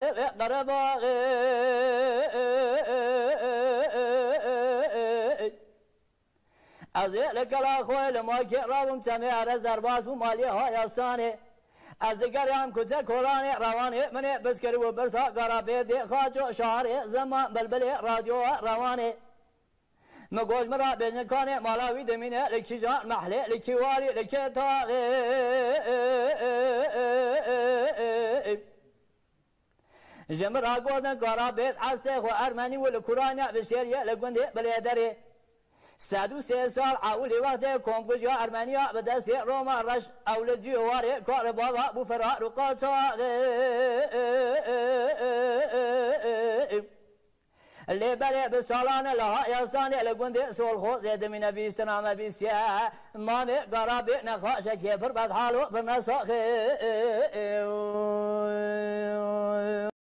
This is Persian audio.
قرباغي ازيلك الاخوي لما كرام سمي عرز درباس ومالي هاي الثاني از دیگر هم کوچه کلانی روانی منی بسکری و برسا قرابه دی خاجو شهر زمان بلبلی رادیو روانی مگوش مرا بجنکانه مالاوی دمینه لکی جان محلی لکی واری لکی تاغی جمرا گودن قرابه عسته خو ارمنی و لکورانیا بشیریه لگوندی بلیدری 103 سال اولی وقت کنگوژیا ارمنیا به دست روما رش اول جواره کار بابا بو فرار و قاچاق لیبره به سالانه لها یستانه لگونده سولخو زید من نبی سلام بیسیه مامه قرابه نخواشه که پر بدحالو پر نساخه